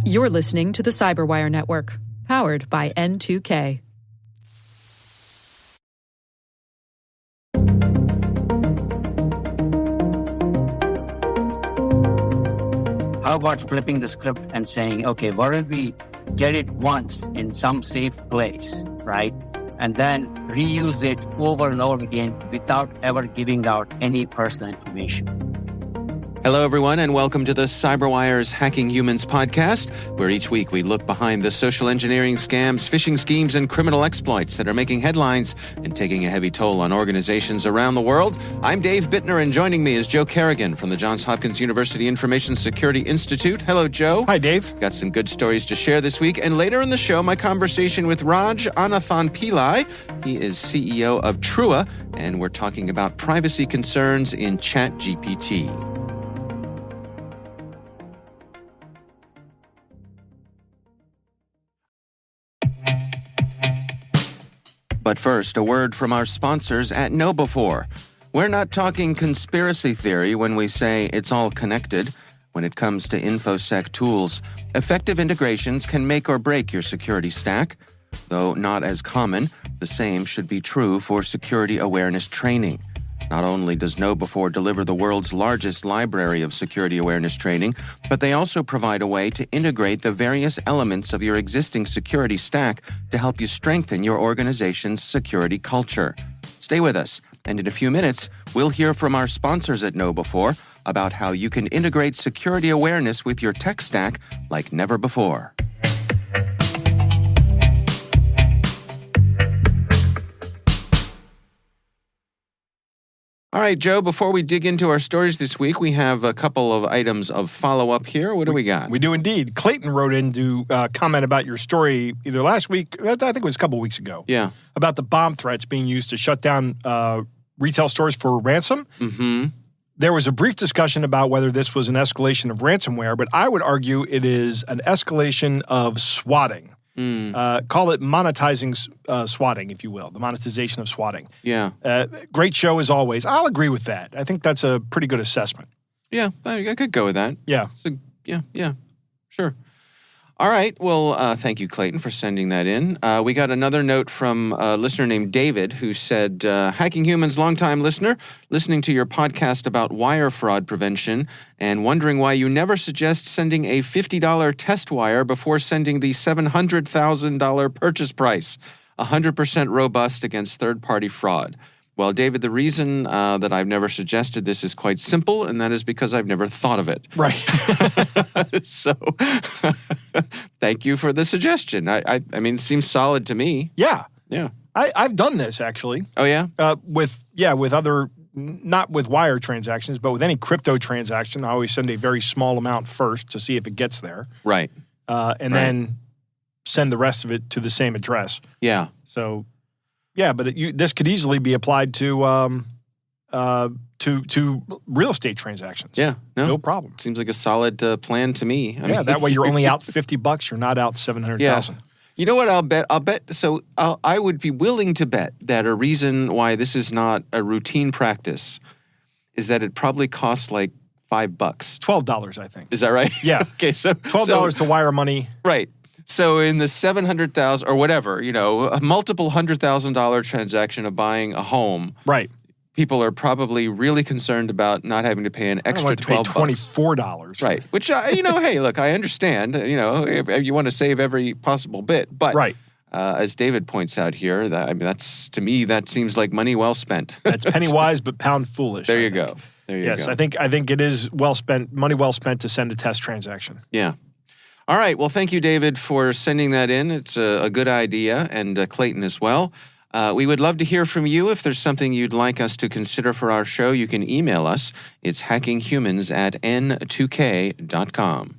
You're listening to the Cyberwire Network, powered by N2K. How about flipping the script and saying, okay, why don't we get it once in some safe place, right? And then reuse it over and over again without ever giving out any personal information. Hello, everyone, and welcome to the Cyberwire's Hacking Humans podcast, where each week we look behind the social engineering scams, phishing schemes, and criminal exploits that are making headlines and taking a heavy toll on organizations around the world. I'm Dave Bittner, and joining me is Joe Kerrigan from the Johns Hopkins University Information Security Institute. Hello, Joe. Hi, Dave. Got some good stories to share this week, and later in the show, my conversation with Raj Anathan Pillai. He is CEO of Trua, and we're talking about privacy concerns in ChatGPT. But first, a word from our sponsors at KnowBe4. We're not talking conspiracy theory when we say it's all connected. When it comes to InfoSec tools, effective integrations can make or break your security stack. Though not as common, the same should be true for security awareness training. Not only does KnowBe4 deliver the world's largest library of security awareness training, but they also provide a way to integrate the various elements of your existing security stack to help you strengthen your organization's security culture. Stay with us, and in a few minutes, we'll hear from our sponsors at KnowBe4 about how you can integrate security awareness with your tech stack like never before. All right, Joe, before we dig into our stories this week, we have a couple of items of follow-up here. What do we got? We do indeed. Clayton wrote in to comment about your story either last week, I think it was a couple weeks ago. Yeah. About the bomb threats being used to shut down retail stores for ransom. Mm-hmm. There was a brief discussion about whether this was an escalation of ransomware, but I would argue it is an escalation of swatting. Call it monetizing swatting, if you will, the monetization of swatting. Yeah. Great show as always. I'll agree with that. I think that's a pretty good assessment. Yeah, I could go with that. Yeah. So, yeah, sure. All right. Well, thank you, Clayton, for sending that in. We got another note from a listener named David who said, Hacking Humans, longtime listener, listening to your podcast about wire fraud prevention and wondering why you never suggest sending a $50 test wire before sending the $700,000 purchase price, 100% robust against third-party fraud. Well, David, the reason that I've never suggested this is quite simple, and that is because I've never thought of it. Right. So, thank you for the suggestion. I mean, it seems solid to me. Yeah. Yeah. I've done this, actually. Oh, yeah? With other, not with wire transactions, but with any crypto transaction, I always send a very small amount first to see if it gets there. Right. Then send the rest of it to the same address. Yeah. So... yeah, but this could easily be applied to real estate transactions. Yeah, no problem. Seems like a solid plan to me. I mean, that way you're only out $50. You're not out $700,000. Yeah. You know what? I'll bet. So I would be willing to bet that a reason why this is not a routine practice is that it probably costs like $5. $12, I think. Is that right? Yeah. Okay. So $12 to wire money. Right. So in the $700,000 or whatever, a multiple $100,000 transaction of buying a home, right? People are probably really concerned about not having to pay an extra $12. $24, right? Which hey, look, I understand. You want to save every possible bit, but right. As David points out here, that's to me that seems like money well spent. That's penny wise but pound foolish. There you go. Yes, I think it is money well spent to send a test transaction. Yeah. All right. Well, thank you, David, for sending that in. It's a good idea, and Clayton as well. We would love to hear from you. If there's something you'd like us to consider for our show, you can email us. It's hackinghumans@n2k.com.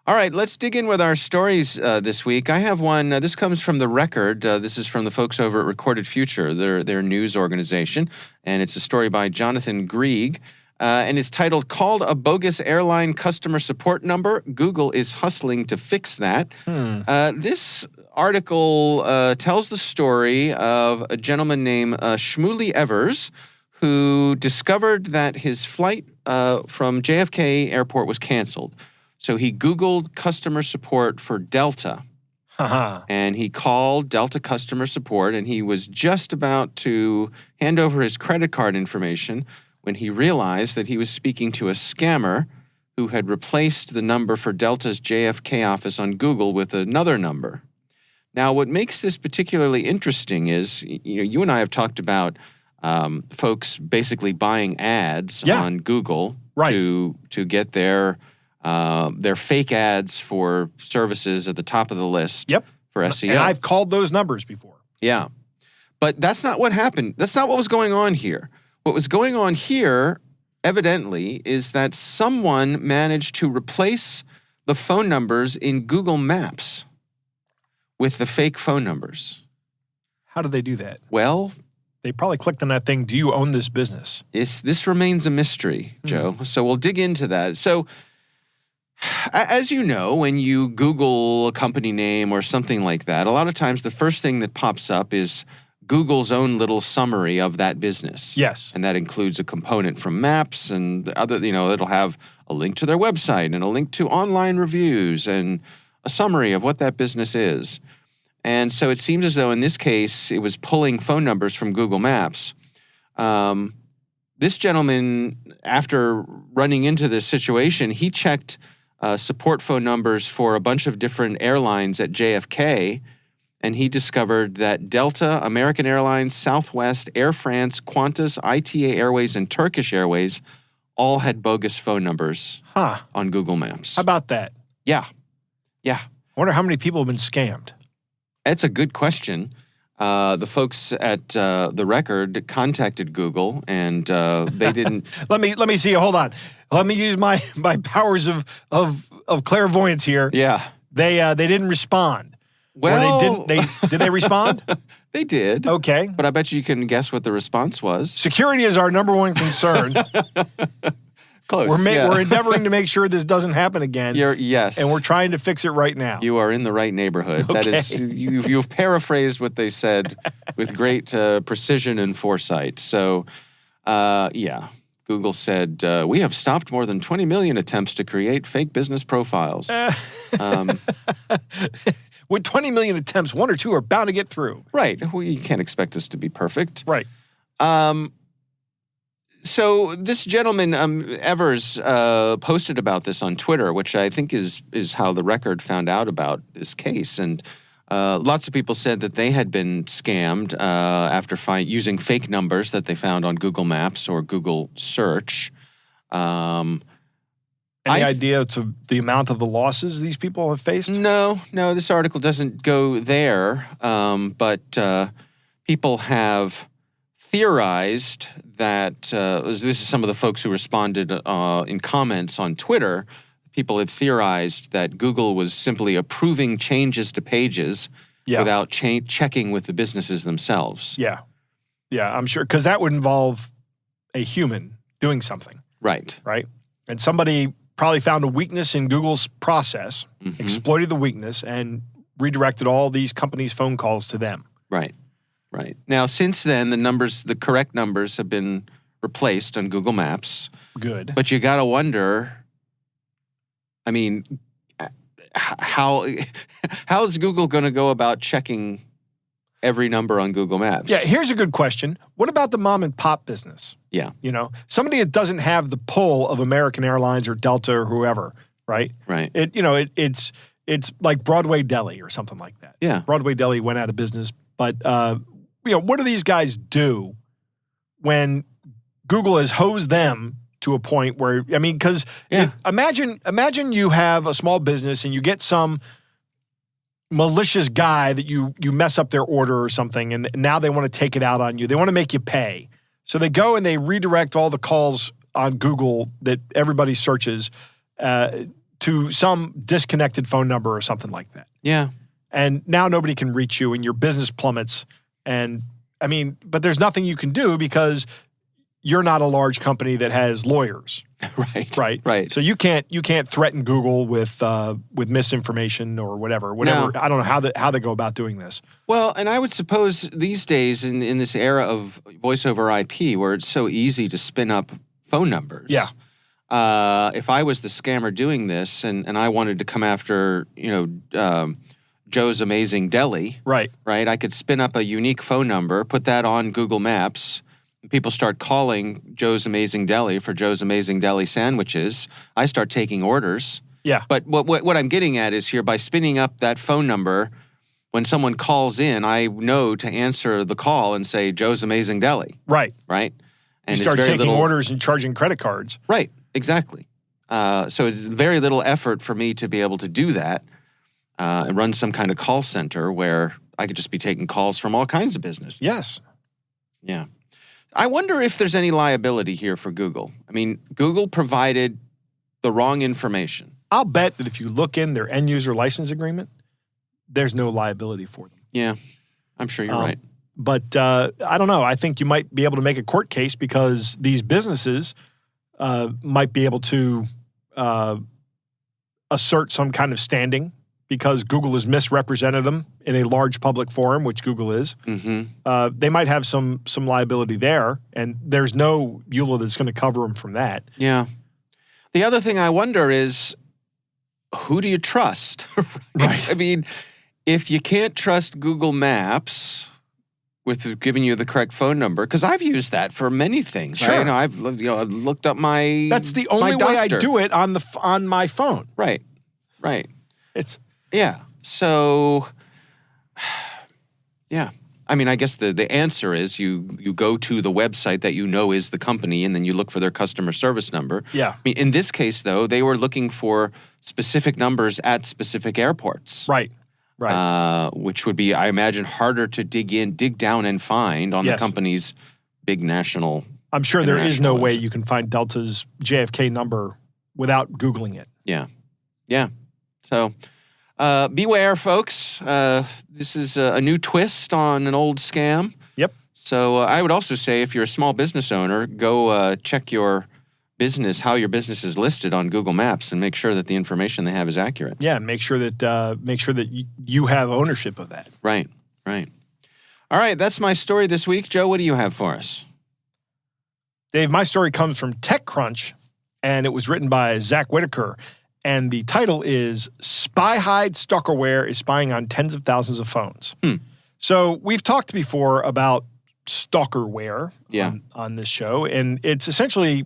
All right, let's dig in with our stories this week. I have one. This comes from The Record. This is from the folks over at Recorded Future, their news organization, and it's a story by Jonathan Grieg. And it's titled, Called a Bogus Airline Customer Support Number. Google is hustling to fix that. This article tells the story of a gentleman named Shmuley Evers, who discovered that his flight from JFK Airport was canceled. So he Googled customer support for Delta. Haha. And he called Delta customer support, and he was just about to hand over his credit card information when he realized that he was speaking to a scammer who had replaced the number for Delta's JFK office on Google with another number. Now, what makes this particularly interesting is, you and I have talked about folks basically buying ads on Google to get their fake ads for services at the top of the list for SEO. And I've called those numbers before. Yeah. But that's not what happened. That's not what was going on here. What was going on here, evidently, is that someone managed to replace the phone numbers in Google Maps with the fake phone numbers. How did they do that? Well, they probably clicked on that thing, do you own this business? This remains a mystery, Joe. So we'll dig into that. So as you know, when you Google a company name or something like that, a lot of times the first thing that pops up is Google's own little summary of that business. Yes. And that includes a component from Maps and other, it'll have a link to their website and a link to online reviews and a summary of what that business is. And so it seems as though in this case, it was pulling phone numbers from Google Maps. This gentleman, after running into this situation, he checked support phone numbers for a bunch of different airlines at JFK, and he discovered that Delta, American Airlines, Southwest, Air France, Qantas, ITA Airways, and Turkish Airways all had bogus phone numbers on Google Maps. How about that? Yeah. I wonder how many people have been scammed. That's a good question. The folks at The Record contacted Google, and they didn't. Let me see. Hold on. Let me use my powers of clairvoyance here. Yeah. They didn't respond. Well, or did they respond? They did. Okay. But I bet you can guess what the response was. Security is our number one concern. Close. We're endeavoring to make sure this doesn't happen again. Yes. And we're trying to fix it right now. You are in the right neighborhood. Okay. That is, you've paraphrased what they said with great precision and foresight. So, Google said, we have stopped more than 20 million attempts to create fake business profiles. With 20 million attempts, one or two are bound to get through. Right. Well, you can't expect us to be perfect. Right. So this gentleman, Evers, posted about this on Twitter, which I think is how The Record found out about this case. And lots of people said that they had been scammed after using fake numbers that they found on Google Maps or Google Search. Any idea to the amount of the losses these people have faced? No, this article doesn't go there. But people have theorized that, this is some of the folks who responded in comments on Twitter, people had theorized that Google was simply approving changes to pages without checking with the businesses themselves. Yeah, I'm sure, because that would involve a human doing something. Right. And somebody probably found a weakness in Google's process, exploited the weakness, and redirected all these companies' phone calls to them. Right. Now, since then, the correct numbers have been replaced on Google Maps. Good. But you got to wonder, I mean, how is Google going to go about checking every number on Google Maps? Yeah, here's a good question. What about the mom and pop business? Yeah. Somebody that doesn't have the pull of American Airlines or Delta or whoever, right? Right. It's like Broadway Deli or something like that. Yeah. Broadway Deli went out of business, but what do these guys do when Google has hosed them to a point where, because imagine you have a small business and you get some malicious guy that you mess up their order or something, and now they want to take it out on you. They want to make you pay. So they go and they redirect all the calls on Google that everybody searches to some disconnected phone number or something like that. Yeah. And now nobody can reach you and your business plummets. And but there's nothing you can do because you're not a large company that has lawyers. Right. So you can't threaten Google with misinformation or whatever. No. I don't know how they go about doing this. Well, and I would suppose these days in this era of voice over IP where it's so easy to spin up phone numbers. Yeah. if I was the scammer doing this and I wanted to come after, Joe's Amazing Deli, Right. I could spin up a unique phone number, put that on Google Maps. People start calling Joe's Amazing Deli for Joe's Amazing Deli sandwiches. I start taking orders. Yeah. But what I'm getting at is here, by spinning up that phone number, when someone calls in, I know to answer the call and say Joe's Amazing Deli. Right. Right? And You start it's very taking little, orders and charging credit cards. Right, exactly. So it's very little effort for me to be able to do that and run some kind of call center where I could just be taking calls from all kinds of business. Yes. Yeah. I wonder if there's any liability here for Google. I mean, Google provided the wrong information. I'll bet that if you look in their end user license agreement, there's no liability for them. Yeah, I'm sure you're right. But I don't know. I think you might be able to make a court case because these businesses might be able to assert some kind of standing because Google has misrepresented them in a large public forum, which Google is. Mm-hmm. They might have some liability there, and there's no EULA that's going to cover them from that. Yeah. The other thing I wonder is, who do you trust? Right. I mean, if you can't trust Google Maps with giving you the correct phone number, because I've used that for many things. Sure. Right? I've looked up my That's the only way I do it on my phone. Right. Yeah. So, yeah. I mean, I guess the answer is you go to the website that you know is the company, and then you look for their customer service number. Yeah. I mean, in this case, though, they were looking for specific numbers at specific airports. Right. Which would be, I imagine, harder to dig down and find on the company's big national. I'm sure there is no way website. you can find Delta's JFK number without Googling it. Yeah. So, beware, folks. This is a new twist on an old scam. Yep. So I would also say, if you're a small business owner, go check your business, how your business is listed on Google Maps, and make sure that the information they have is accurate. Yeah, and make sure that you have ownership of that. Right. All right, that's my story this week. Joe, what do you have for us? Dave, my story comes from TechCrunch, and it was written by Zach Whitaker. And the title is Spy-Hide Stalkerware is Spying on Tens of Thousands of Phones. So we've talked before about stalkerware on this show, and it's essentially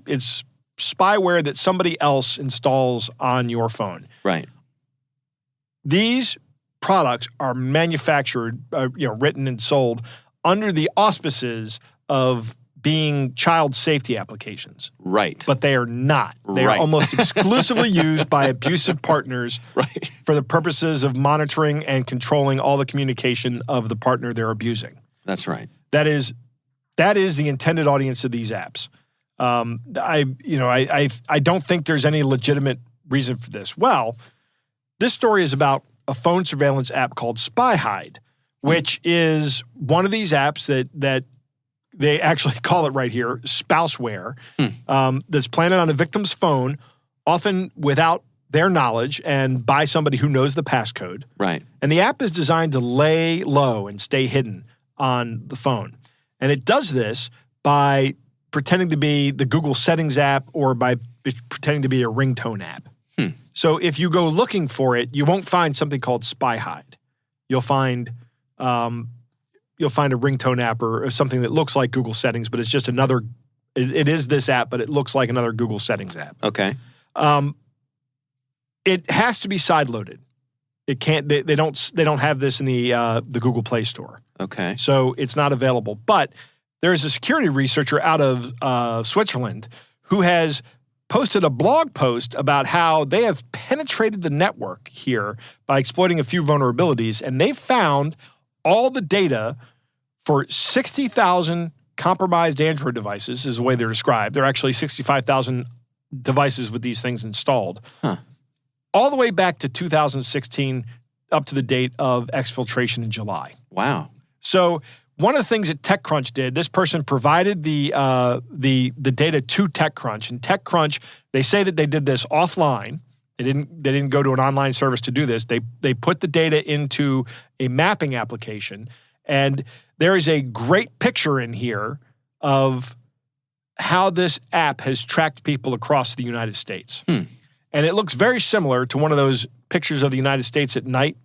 spyware that somebody else installs on your phone. Right. These products are manufactured, written and sold under the auspices of being child safety applications. Right. But they are not. They are almost exclusively used by abusive partners for the purposes of monitoring and controlling all the communication of the partner they're abusing. That's right. That is the intended audience of these apps. I don't think there's any legitimate reason for this. Well, this story is about a phone surveillance app called Spy-Hide, which is one of these apps that they actually call it right here, spouseware, that's planted on a victim's phone, often without their knowledge and by somebody who knows the passcode. Right. And the app is designed to lay low and stay hidden on the phone. And it does this by pretending to be the Google Settings app or by pretending to be a ringtone app. So if you go looking for it, you won't find something called Spy-Hide. You'll find a ringtone app or something that looks like Google Settings, but it's just another. It is this app, but it looks like another Google Settings app. Okay. It has to be sideloaded. It can't. They don't have this in the Google Play Store. Okay. So it's not available. But there is a security researcher out of Switzerland who has posted a blog post about how they have penetrated the network here by exploiting a few vulnerabilities, and they found all the data for 60,000 compromised Android devices, is the way they're described. There are actually 65,000 devices with these things installed. All the way back to 2016, up to the date of exfiltration in July. Wow. So one of the things that TechCrunch did, this person provided the data to TechCrunch, and TechCrunch, they say that they did this offline. They didn't go to an online service to do this. They put the data into a mapping application, and there is a great picture in here of how this app has tracked people across the United States. And it looks very similar to one of those pictures of the United States at night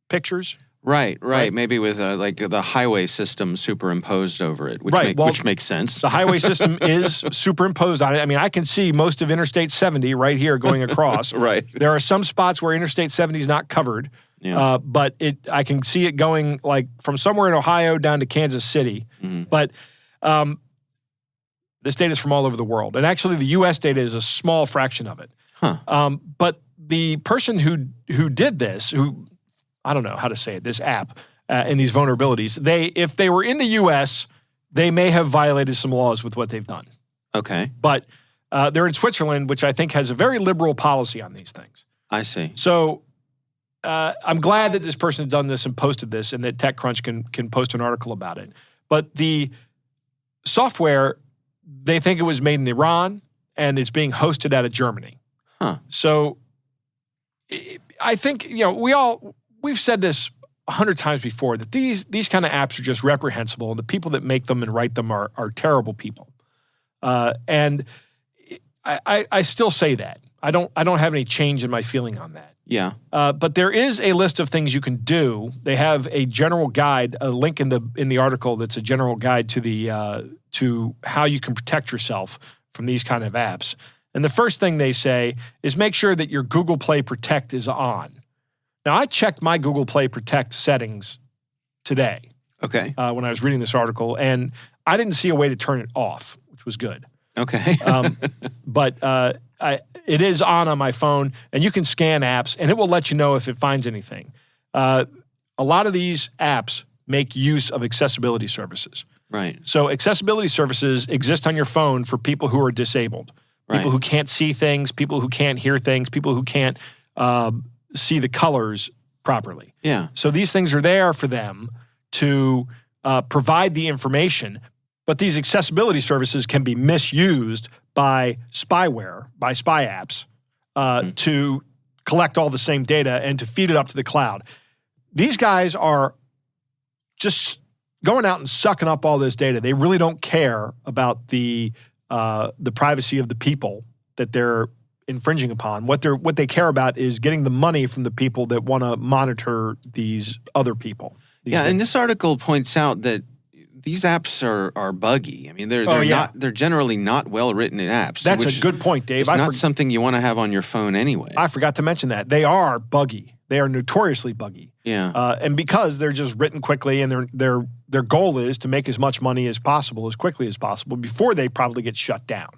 pictures. Right. Maybe with like the highway system superimposed over it, which, which makes sense. The highway system is superimposed on it. I mean, I can see most of Interstate 70 right here going across. Right. There are some spots where Interstate 70 is not covered, but I can see it going like from somewhere in Ohio down to Kansas City. But this data is from all over the world. And actually, the U.S. data is a small fraction of it. But the person who did this, I don't know how to say it, this app and these vulnerabilities, if they were in the U.S., they may have violated some laws with what they've done. Okay. But they're in Switzerland, which I think has a very liberal policy on these things. I see. So I'm glad that this person has done this and posted this and that TechCrunch can post an article about it. But the software, they think it was made in Iran and it's being hosted out of Germany. So I think, we've said this 100 times before, that these kind of apps are just reprehensible, and the people that make them and write them are terrible people. And I still say that. I don't have any change in my feeling on that. Yeah. But there is a list of things you can do. They have a general guide, a link in the article that's a general guide to how you can protect yourself from these kind of apps. And the first thing they say is make sure that your Google Play Protect is on. Now, I checked my Google Play Protect settings today. Okay. When I was reading this article, and I didn't see a way to turn it off, which was good. Okay. But it is on my phone, and you can scan apps, and it will let you know if it finds anything. A lot of these apps make use of accessibility services. Right. So accessibility services exist on your phone for people who are disabled. People who can't see things, people who can't hear things, people who can't see the colors properly. Yeah. So these things are there for them to provide the information, but these accessibility services can be misused by spyware, by spy apps, to collect all the same data and to feed it up to the cloud. These guys are just going out and sucking up all this data. They really don't care about the privacy of the people that they're infringing upon. What they care about is getting the money from the people that want to monitor these other people. And this article points out that these apps are buggy. I mean, they're generally not well written in apps. That's a good point, Dave. It's not something you want to have on your phone anyway. I forgot to mention that. They are buggy. They are notoriously buggy. Yeah. And because they're just written quickly, and their goal is to make as much money as possible, as quickly as possible, before they probably get shut down.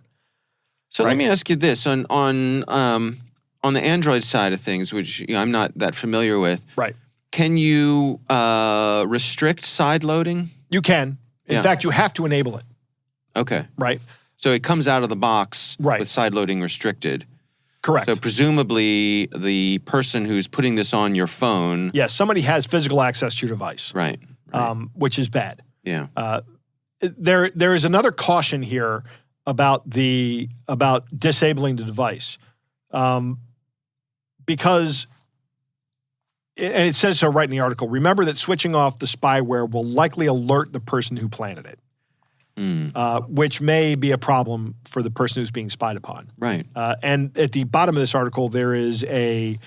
So let me ask you this: on the Android side of things, which I'm not that familiar with, right? Can you restrict side loading? You can. In fact, you have to enable it. Okay. Right. So it comes out of the box with side loading restricted. Correct. So presumably the person who's putting this on your phone... Yes, somebody has physical access to your device. Right. Which is bad. Yeah. There is another caution here about disabling the device. Because, and it says so right in the article, remember that switching off the spyware will likely alert the person who planted it. Which may be a problem for the person who's being spied upon. Right. And at the bottom of this article, there is a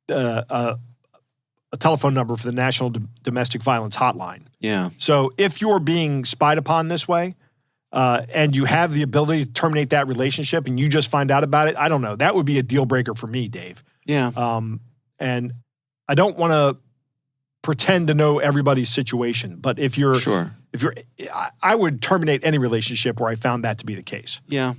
telephone number for the National Domestic Violence Hotline. Yeah. So if you're being spied upon this way, and you have the ability to terminate that relationship and you just find out about it, I don't know. That would be a deal breaker for me, Dave. Yeah. And I don't want to pretend to know everybody's situation, but if you're... Sure. I would terminate any relationship where I found that to be the case. Yeah.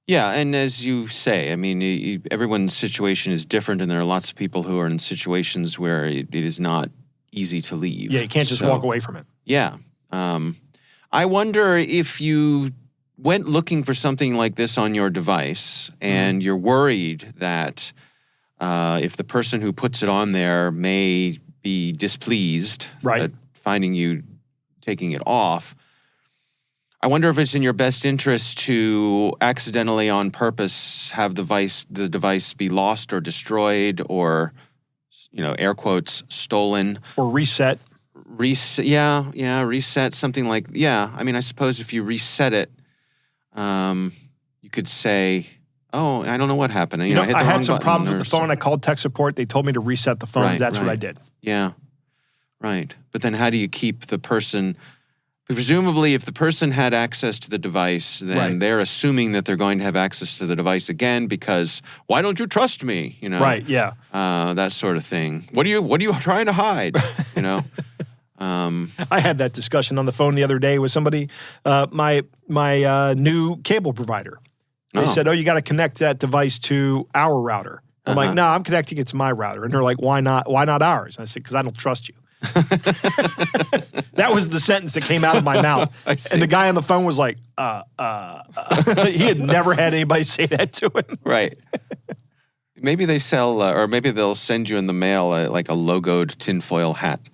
Yeah, and as you say, I mean, everyone's situation is different, and there are lots of people who are in situations where it is not easy to leave. Yeah, you can't just walk away from it. Yeah. I wonder if you went looking for something like this on your device, and you're worried that if the person who puts it on there may be displeased at finding you taking it off. I wonder if it's in your best interest to accidentally, on purpose, have the device be lost or destroyed or, air quotes, stolen. Or reset. Reset, reset, something like, I mean, I suppose if you reset it, You could say, oh, I don't know what happened. You know, hit the I had wrong some button problems or with the phone. I called tech support. They told me to reset the phone. Right, That's what I right. did. Yeah, right. But then how do you keep the person... Presumably, if the person had access to the device, then Right. they're assuming that they're going to have access to the device again because why don't you trust me? You know, Right, yeah. That sort of thing. What are you trying to hide? You know, I had that discussion on the phone the other day with somebody, my new cable provider. They said, you got to connect that device to our router. I'm like, no, I'm connecting it to my router. And they're like, why not ours? I said, because I don't trust you. That was the sentence that came out of my mouth. And the guy on the phone was like, he had never had anybody say that to him. Right. Maybe they sell, or maybe they'll send you in the mail like a logoed tinfoil hat.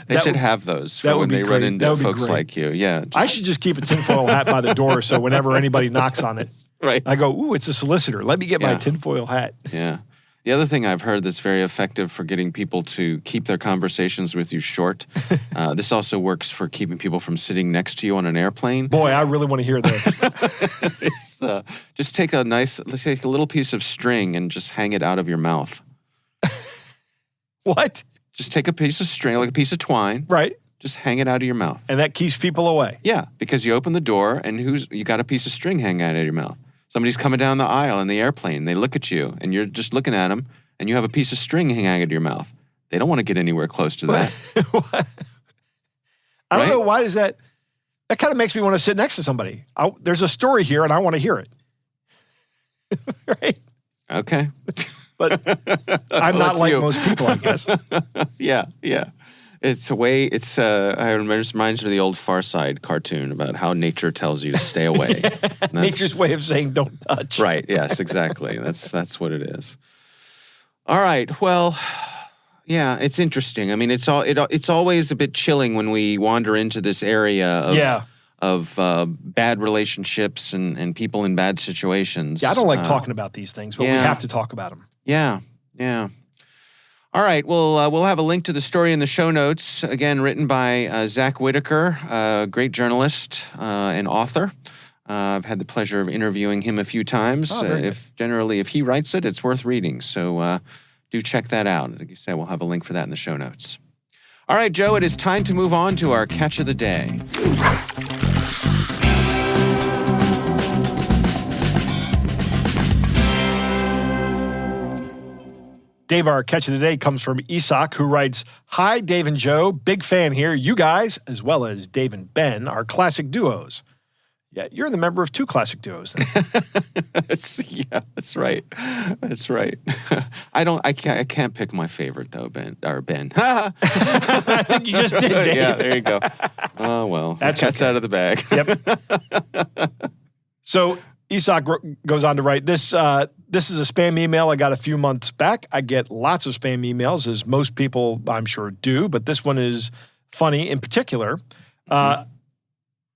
They should have those for when they run into folks like you. Yeah. I should just keep a tinfoil hat by the door so whenever anybody knocks on it, I go, ooh, it's a solicitor. Let me get my tinfoil hat. Yeah. The other thing I've heard that's very effective for getting people to keep their conversations with you short, this also works for keeping people from sitting next to you on an airplane. Boy, I really want to hear this. Just take a little piece of string and just hang it out of your mouth. What? Just take a piece of string, like a piece of twine. Right. Just hang it out of your mouth. And that keeps people away. Yeah, because you open the door and you got a piece of string hanging out of your mouth. Somebody's coming down the aisle in the airplane. They look at you, and you're just looking at them, and you have a piece of string hanging out of your mouth. They don't want to get anywhere close to that. I don't know, why does that kind of makes me want to sit next to somebody. There's a story here, and I want to hear it. Right? Okay. But I'm not like most people, I guess. Yeah. It reminds me of the old Far Side cartoon about how nature tells you to stay away. Nature's way of saying don't touch. Right, yes, exactly. That's what it is. All right, well, yeah, it's interesting. I mean, it's always a bit chilling when we wander into this area of bad relationships and people in bad situations. Yeah, I don't like talking about these things, but we have to talk about them. Yeah. All right, we'll have a link to the story in the show notes. Again, written by Zach Whitaker, a great journalist and author. I've had the pleasure of interviewing him a few times. If he writes it, it's worth reading. So do check that out. Like you said, we'll have a link for that in the show notes. All right, Joe, it is time to move on to our catch of the day. Dave, our catch of the day comes from Isak, who writes, "Hi, Dave and Joe. Big fan here. You guys, as well as Dave and Ben, are classic duos." Yeah, you're the member of two classic duos then. Yeah, that's right. That's right. I can't pick my favorite though, Ben. I think you just did, Dave. Yeah, there you go. Oh well, that's out of the bag. Yep. So Isak goes on to write, this is a spam email I got a few months back. I get lots of spam emails, as most people I'm sure do, but this one is funny in particular.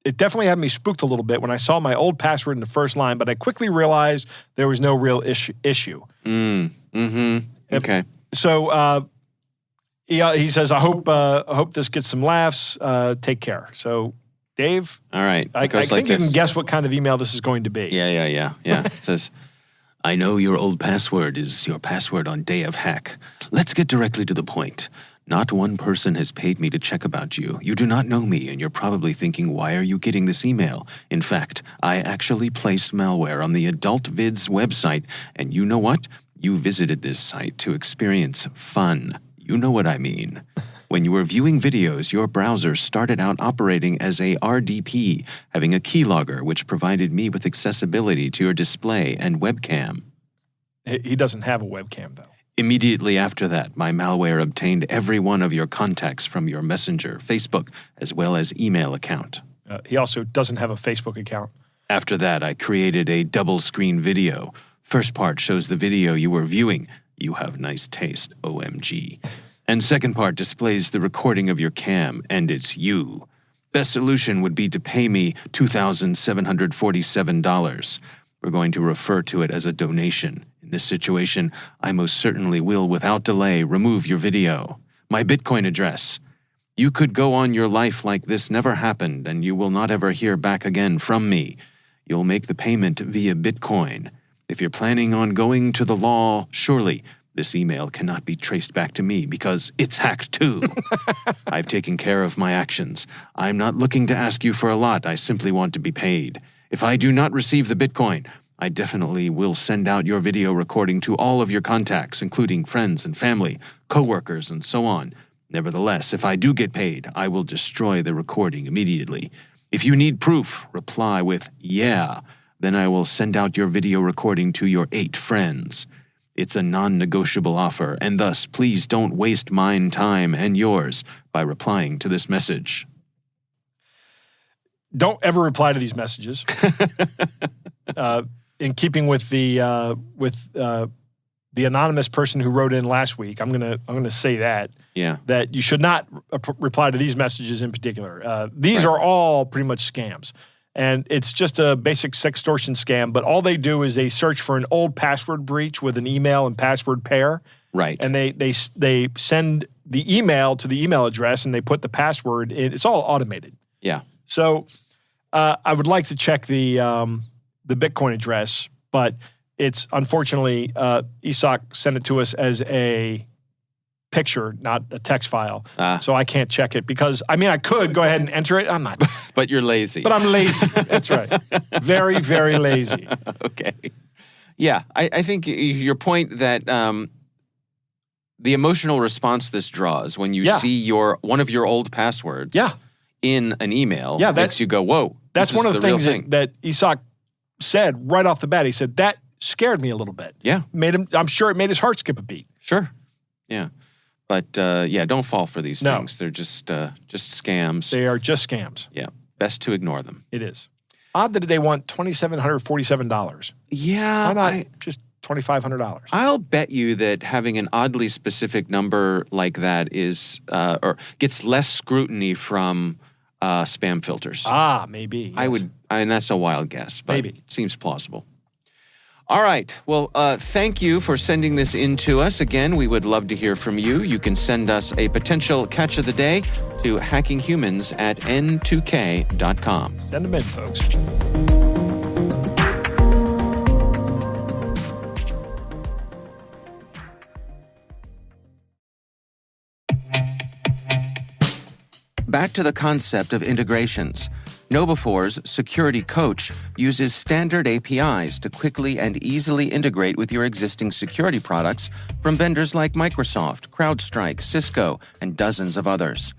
It definitely had me spooked a little bit when I saw my old password in the first line, but I quickly realized there was no real issue. Okay. So he says, I hope this gets some laughs. Take care. So, Dave. All right. I think you can guess what kind of email this is going to be. Yeah. It says, I know your old password is your password on day of hack. Let's get directly to the point. Not one person has paid me to check about you. You do not know me, and you're probably thinking, why are you getting this email? In fact, I actually placed malware on the Adult Vids website, and you know what? You visited this site to experience fun. You know what I mean. When you were viewing videos, your browser started out operating as a RDP, having a keylogger which provided me with accessibility to your display and webcam. He doesn't have a webcam, though. Immediately after that, my malware obtained every one of your contacts from your Messenger, Facebook, as well as email account. He also doesn't have a Facebook account. After that, I created a double-screen video. First part shows the video you were viewing. You have nice taste, OMG. And second part displays the recording of your cam, and it's you. Best solution would be to pay me $2,747. We're going to refer to it as a donation. In this situation, I most certainly will, without delay, remove your video. My Bitcoin address. You could go on your life like this never happened, and you will not ever hear back again from me. You'll make the payment via Bitcoin. If you're planning on going to the law, surely this email cannot be traced back to me because it's hacked too. I've taken care of my actions. I'm not looking to ask you for a lot. I simply want to be paid. If I do not receive the Bitcoin, I definitely will send out your video recording to all of your contacts, including friends and family, coworkers, and so on. Nevertheless, if I do get paid, I will destroy the recording immediately. If you need proof, reply with, yeah. Then I will send out your video recording to your 8 friends. It's a non-negotiable offer, and thus, please don't waste mine time and yours by replying to this message. Don't ever reply to these messages. In keeping with the anonymous person who wrote in last week, I'm gonna say that. Yeah. That you should not reply to these messages in particular. These are all pretty much scams. And it's just a basic sextortion scam, but all they do is they search for an old password breach with an email and password pair. Right. And they send the email to the email address and they put the password in. It's all automated. Yeah. So I would like to check the Bitcoin address, but it's unfortunately Isak sent it to us as a picture, not a text file. So I can't check it because, I mean, I could go ahead and enter it. I'm not. But you're lazy. But I'm lazy. That's right. Very, very lazy. Okay. Yeah, I think your point that the emotional response this draws when you see one of your old passwords in an email makes you go, whoa. That's one of the things that Isak said right off the bat. He said, that scared me a little bit. Yeah. I'm sure it made his heart skip a beat. Sure. Yeah. But don't fall for these things. They're just scams. They are just scams. Yeah. Best to ignore them. It is. Odd that they want $2,747. Yeah. Why not just $2,500? I'll bet you that having an oddly specific number like that is or gets less scrutiny from spam filters. Maybe. Yes. And that's a wild guess, but maybe. It seems plausible. All right. Well, thank you for sending this in to us. Again, we would love to hear from you. You can send us a potential catch of the day to hackinghumans@n2k.com. Send them in, folks. Back to the concept of integrations. KnowBe4's Security Coach uses standard APIs to quickly and easily integrate with your existing security products from vendors like Microsoft, CrowdStrike, Cisco, and dozens of others.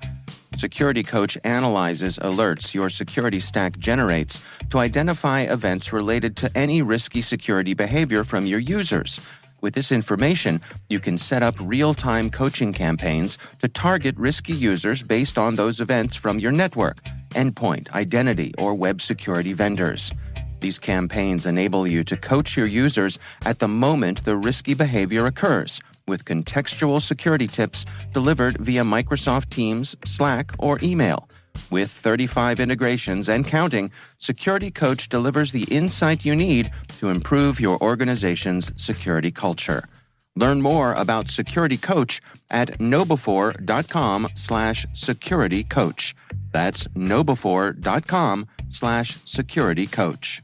Security Coach analyzes alerts your security stack generates to identify events related to any risky security behavior from your users. With this information, you can set up real-time coaching campaigns to target risky users based on those events from your network, endpoint, identity, or web security vendors. These campaigns enable you to coach your users at the moment the risky behavior occurs, with contextual security tips delivered via Microsoft Teams, Slack, or email. With 35 integrations and counting, Security Coach delivers the insight you need to improve your organization's security culture. Learn more about Security Coach at knowbefore.com/securitycoach. That's knowbefore.com/securitycoach.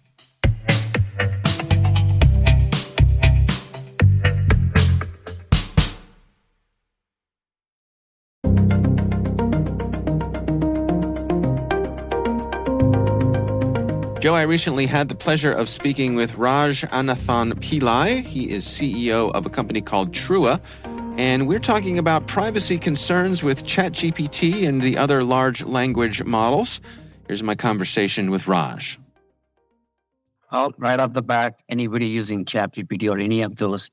Joe, I recently had the pleasure of speaking with Raj Anathan Pillai. He is CEO of a company called Trua, and we're talking about privacy concerns with ChatGPT and the other large language models. Here's my conversation with Raj. Well, right off the bat, anybody using ChatGPT or any of those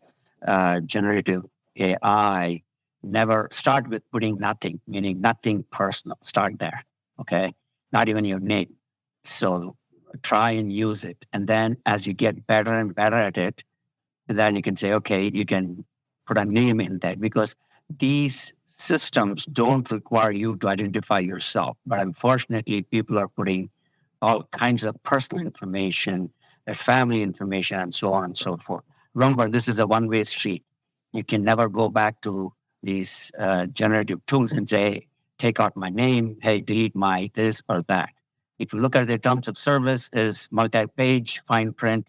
generative AI, never start with putting nothing, meaning nothing personal. Start there, okay? Not even your name. So try and use it. And then as you get better and better at it, then you can say, okay, you can put a name in that, because these systems don't require you to identify yourself. But unfortunately, people are putting all kinds of personal information, their family information, and so on and so forth. Remember, this is a one-way street. You can never go back to these generative tools and say, take out my name, hey, delete my this or that. If you look at the terms of service, is multi-page, fine print,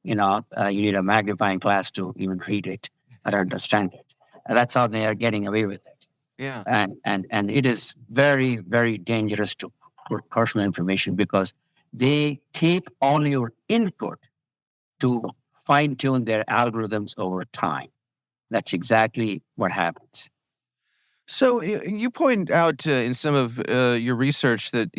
you need a magnifying glass to even read it or understand it. And that's how they are getting away with it. Yeah. And it is very, very dangerous to put personal information because they take all your input to fine tune their algorithms over time. That's exactly what happens. So you point out in some of your research that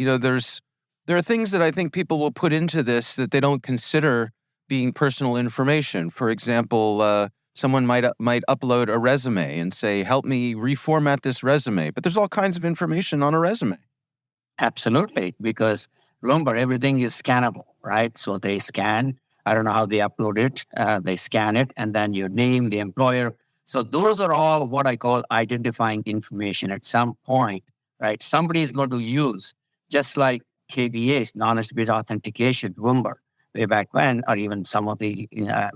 there are things that I think people will put into this that they don't consider being personal information. For example, someone might upload a resume and say, "Help me reformat this resume," but there's all kinds of information on a resume. Absolutely, because remember, everything is scannable, right? So they scan. I don't know how they upload it. They scan it, and then your name, the employer. So those are all what I call identifying information at some point, right? Somebody is going to use, just like KBA's, knowledge based authentication, remember, way back when, or even some of the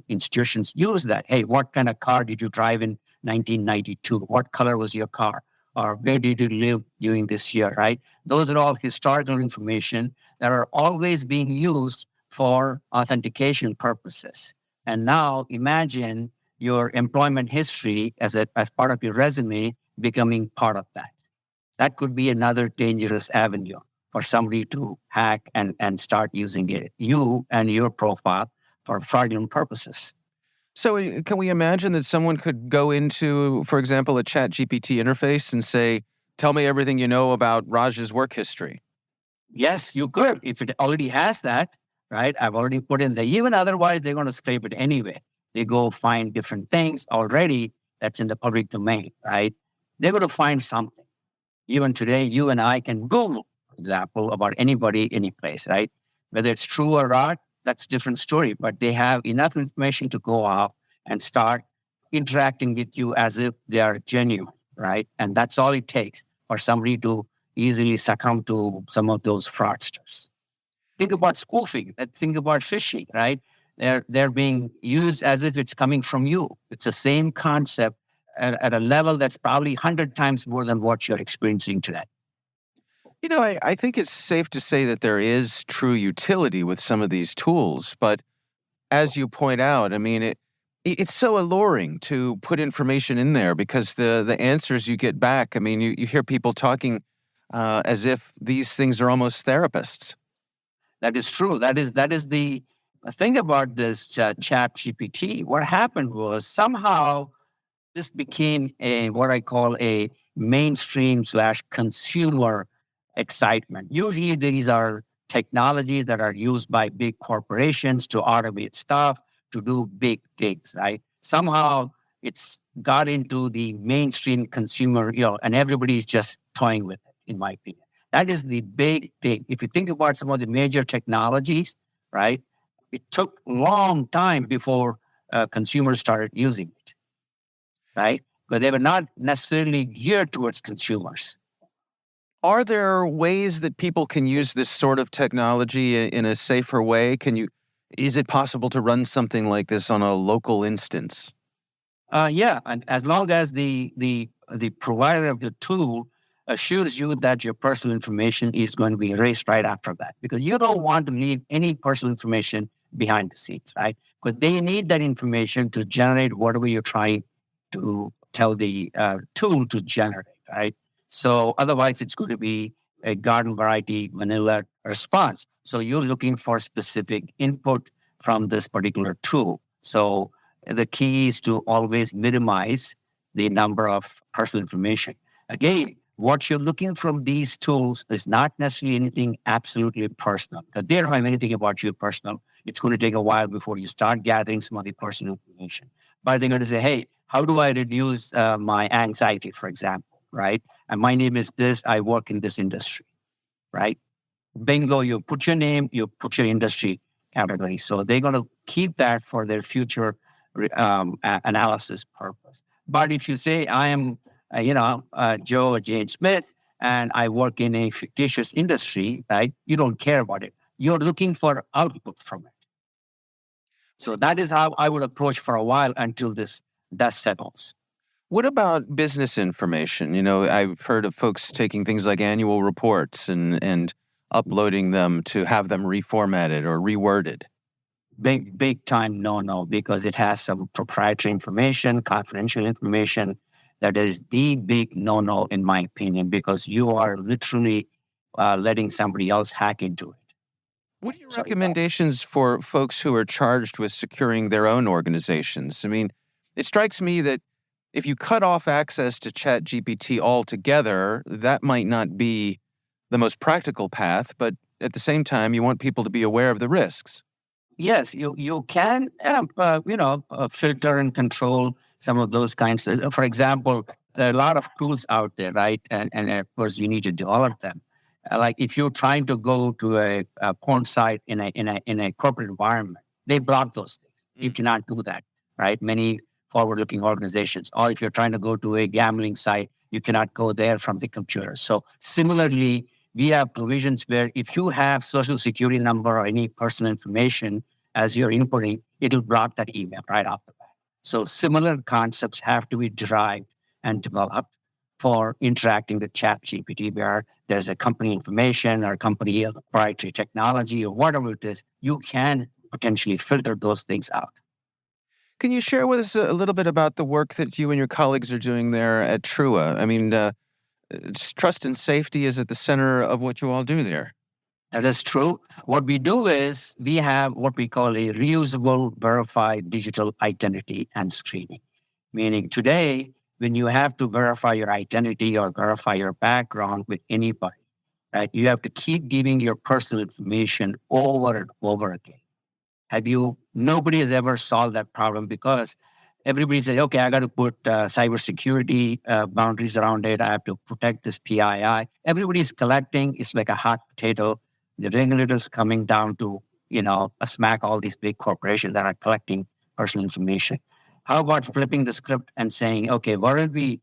institutions use that. Hey, what kind of car did you drive in 1992? What color was your car? Or where did you live during this year, right? Those are all historical information that are always being used for authentication purposes. And now imagine your employment history as part of your resume becoming part of that. That could be another dangerous avenue for somebody to hack and start using it, you and your profile for fraudulent purposes. So can we imagine that someone could go into, for example, a ChatGPT interface and say, "Tell me everything you know about Raj's work history"? Yes, you could. If it already has that, right? I've already put in there. Even otherwise, they're going to scrape it anyway. They go find different things already that's in the public domain, right? They're going to find something. Even today, you and I can Google, for example, about anybody, any place, right? Whether it's true or not, that's a different story. But they have enough information to go off and start interacting with you as if they are genuine, right? And that's all it takes for somebody to easily succumb to some of those fraudsters. Think about spoofing. Think about phishing, right? They're being used as if it's coming from you. It's the same concept at a level that's probably 100 times more than what you're experiencing today. I think it's safe to say that there is true utility with some of these tools, but as you point out, I mean, it's so alluring to put information in there because the answers you get back, I mean, you hear people talking as if these things are almost therapists. That is true. That is the thing about this ChatGPT. What happened was somehow this became what I call a mainstream / consumer excitement. Usually these are technologies that are used by big corporations to automate stuff, to do big things, right? Somehow it's got into the mainstream consumer, and everybody's just toying with it, in my opinion. That is the big thing. If you think about some of the major technologies, right, it took a long time before consumers started using it, right? But they were not necessarily geared towards consumers. Are there ways that people can use this sort of technology in a safer way? Is it possible to run something like this on a local instance? Yeah, and as long as the provider of the tool assures you that your personal information is going to be erased right after that, because you don't want to leave any personal information behind the scenes, right? Because they need that information to generate whatever you're trying to tell the tool to generate, right? So otherwise, it's going to be a garden variety vanilla response. So you're looking for specific input from this particular tool. So the key is to always minimize the number of personal information. Again, what you're looking from these tools is not necessarily anything absolutely personal. Because they don't have anything about you personal. It's going to take a while before you start gathering some of the personal information. But they're going to say, hey, how do I reduce my anxiety, for example, right? And my name is this, I work in this industry, right? Bingo, you put your name, you put your industry category. So they're going to keep that for their future analysis purpose. But if you say, I am, Joe or Jane Smith, and I work in a fictitious industry, right? You don't care about it. You're looking for output from it. So that is how I would approach for a while until this dust settles. What about business information? I've heard of folks taking things like annual reports and uploading them to have them reformatted or reworded. Big time no, because it has some proprietary information, confidential information. That is the big no, in my opinion, because you are literally letting somebody else hack into it. What are your recommendations for folks who are charged with securing their own organizations? I mean, it strikes me that if you cut off access to ChatGPT altogether, that might not be the most practical path, but at the same time, you want people to be aware of the risks. Yes, you can, filter and control some of those kinds. For example, there are a lot of tools out there, right? And of course, you need to develop them. Like if you're trying to go to a porn site in a corporate environment, they block those things. You cannot do that, right? Many forward-looking organizations. Or if you're trying to go to a gambling site, you cannot go there from the computer. So similarly, we have provisions where if you have social security number or any personal information as you're inputting, it will block that email right off the bat. So similar concepts have to be derived and developed for interacting with ChatGPT, where there's a company information or company proprietary technology or whatever it is, you can potentially filter those things out. Can you share with us a little bit about the work that you and your colleagues are doing there at Trua? I mean, trust and safety is at the center of what you all do there. That is true. What we do is we have what we call a reusable, verified digital identity and screening. Meaning today, when you have to verify your identity or verify your background with anybody, right, you have to keep giving your personal information over and over again. Nobody has ever solved that problem because everybody says, okay, I got to put cybersecurity boundaries around it. I have to protect this PII. Everybody's collecting. It's like a hot potato. The regulators coming down to, smack all these big corporations that are collecting personal information. How about flipping the script and saying, okay, why don't we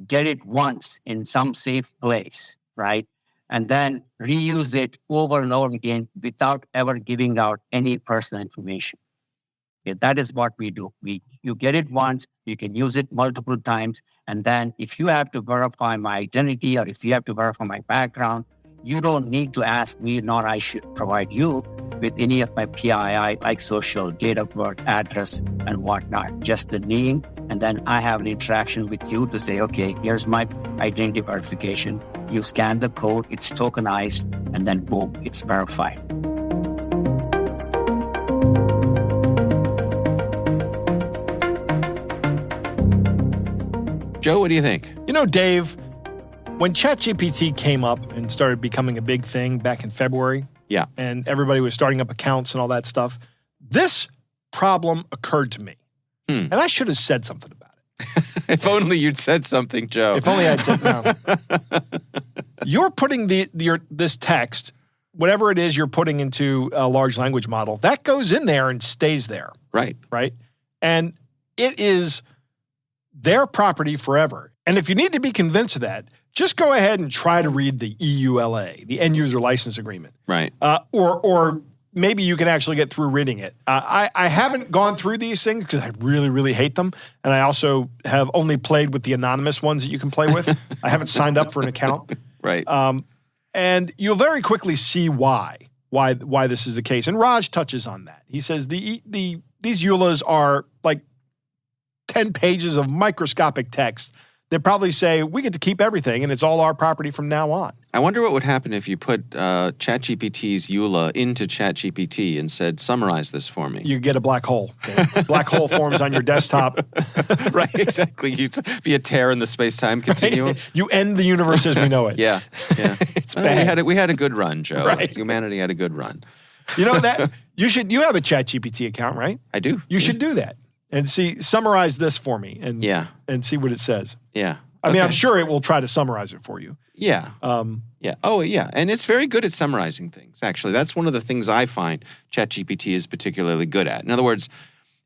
get it once in some safe place, right? And then reuse it over and over again without ever giving out any personal information. Okay, that is what we do. You get it once, you can use it multiple times, and then if you have to verify my identity or if you have to verify my background, you don't need to ask me, nor I should provide you with any of my PII, like social, date of birth, address, and whatnot. Just the name, and then I have an interaction with you to say, okay, here's my identity verification. You scan the code, it's tokenized, and then boom, it's verified. Joe, what do you think? Dave, when ChatGPT came up and started becoming a big thing back in February, yeah, and everybody was starting up accounts and all that stuff, this problem occurred to me. And I should have said something about it. If only you'd said something, Joe. If only I'd said no. You're putting this text, whatever it is you're putting into a large language model, that goes in there and stays there. Right. Right? And it is their property forever. And if you need to be convinced of that, just go ahead and try to read the EULA, the End User License Agreement. Right. Or maybe you can actually get through reading it. I haven't gone through these things because I really, really hate them. And I also have only played with the anonymous ones that you can play with. I haven't signed up for an account. Right. And you'll very quickly see why this is the case. And Raj touches on that. He says these EULAs are like 10 pages of microscopic text that probably say we get to keep everything and it's all our property from now on. I wonder what would happen if you put ChatGPT's EULA into ChatGPT and said, summarize this for me. You get a black hole. Okay? Black hole forms on your desktop. Right, exactly. You'd be a tear in the space-time continuum. Right? You end the universe as we know it. Yeah. It's bad. We had a good run, Joe. Right. Humanity had a good run. You have a ChatGPT account, right? I do. You should do that. And summarize this for me and see what it says. Yeah. I mean, I'm sure it will try to summarize it for you. Yeah. Yeah. Oh, yeah. And it's very good at summarizing things, actually. That's one of the things I find ChatGPT is particularly good at. In other words,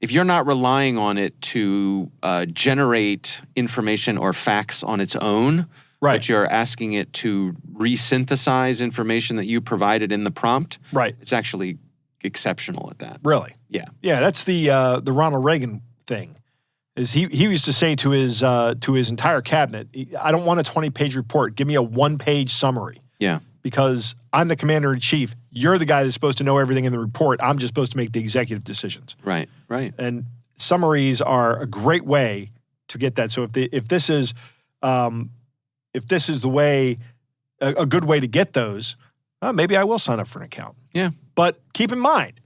if you're not relying on it to generate information or facts on its own, right, but you're asking it to resynthesize information that you provided in the prompt, right, it's actually exceptional at that. Really? Yeah. Yeah, that's the Ronald Reagan thing. is he used to say to his entire cabinet, I don't want a 20-page report. Give me a 1-page summary. Yeah. Because I'm the commander-in-chief. You're the guy that's supposed to know everything in the report. I'm just supposed to make the executive decisions. Right. And summaries are a great way to get that. So if this is the way, a good way to get those, maybe I will sign up for an account. Yeah. But keep in mind,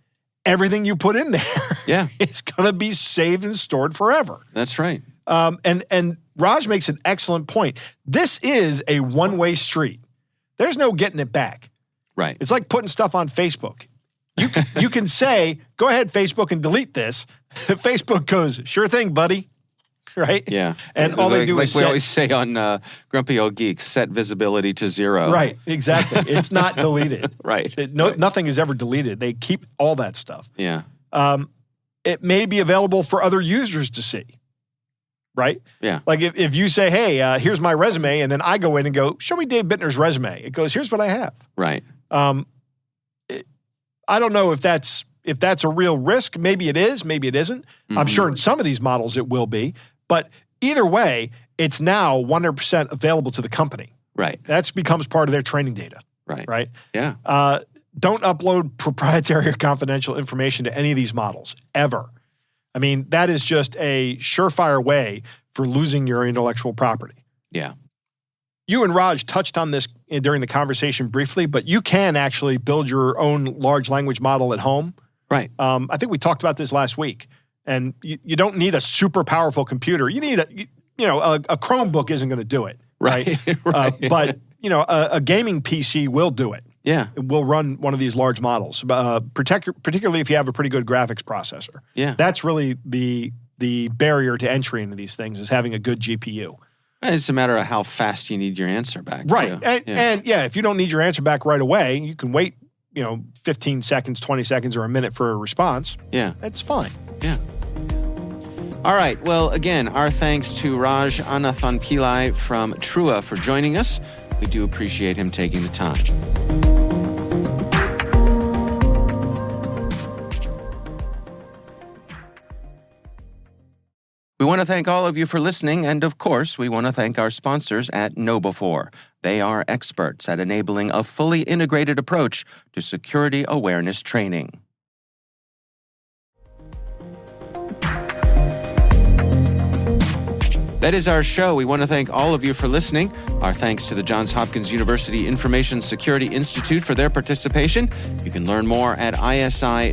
everything you put in there is going to be saved and stored forever. That's right. And Raj makes an excellent point. This is a one-way street. There's no getting it back. Right. It's like putting stuff on Facebook. You can say, go ahead, Facebook, and delete this. Facebook goes, sure thing, buddy. Right? Yeah. And all they do is we always say on Grumpy Old Geeks, set visibility to 0. Right, exactly. It's not deleted. Right. Nothing is ever deleted. They keep all that stuff. Yeah. It may be available for other users to see. Right? Yeah. Like if you say, hey, here's my resume, and then I go in and go, show me Dave Bittner's resume. It goes, here's what I have. Right. I don't know if that's a real risk. Maybe it is. Maybe it isn't. Mm-hmm. I'm sure in some of these models it will be. But either way, it's now 100% available to the company. Right. That becomes part of their training data. Right. Right? Yeah. Don't upload proprietary or confidential information to any of these models, ever. I mean, that is just a surefire way for losing your intellectual property. Yeah. You and Raj touched on this during the conversation briefly, but you can actually build your own large language model at home. Right. I think we talked about this last week. And you don't need a super powerful computer. You need a Chromebook isn't going to do it. Right. Right. But, a gaming PC will do it. Yeah. It will run one of these large models, particularly if you have a pretty good graphics processor. Yeah. That's really the barrier to entry into these things, is having a good GPU. It's a matter of how fast you need your answer back. Right. Too. And if you don't need your answer back right away, you can wait, 15 seconds, 20 seconds, or a minute for a response. Yeah. It's fine. Yeah. All right. Well, again, our thanks to Raj Anathanpillai from Trua for joining us. We do appreciate him taking the time. We want to thank all of you for listening, and of course, we want to thank our sponsors at KnowBe4. They are experts at enabling a fully integrated approach to security awareness training. That is our show. We want to thank all of you for listening. Our thanks to the Johns Hopkins University Information Security Institute for their participation. You can learn more at isi.jhu.edu.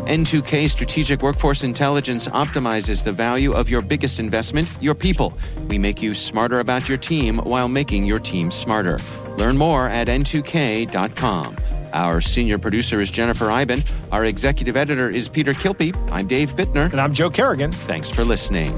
N2K Strategic Workforce Intelligence optimizes the value of your biggest investment, your people. We make you smarter about your team while making your team smarter. Learn more at n2k.com. Our senior producer is Jennifer Iben. Our executive editor is Peter Kilpie. I'm Dave Bittner. And I'm Joe Kerrigan. Thanks for listening.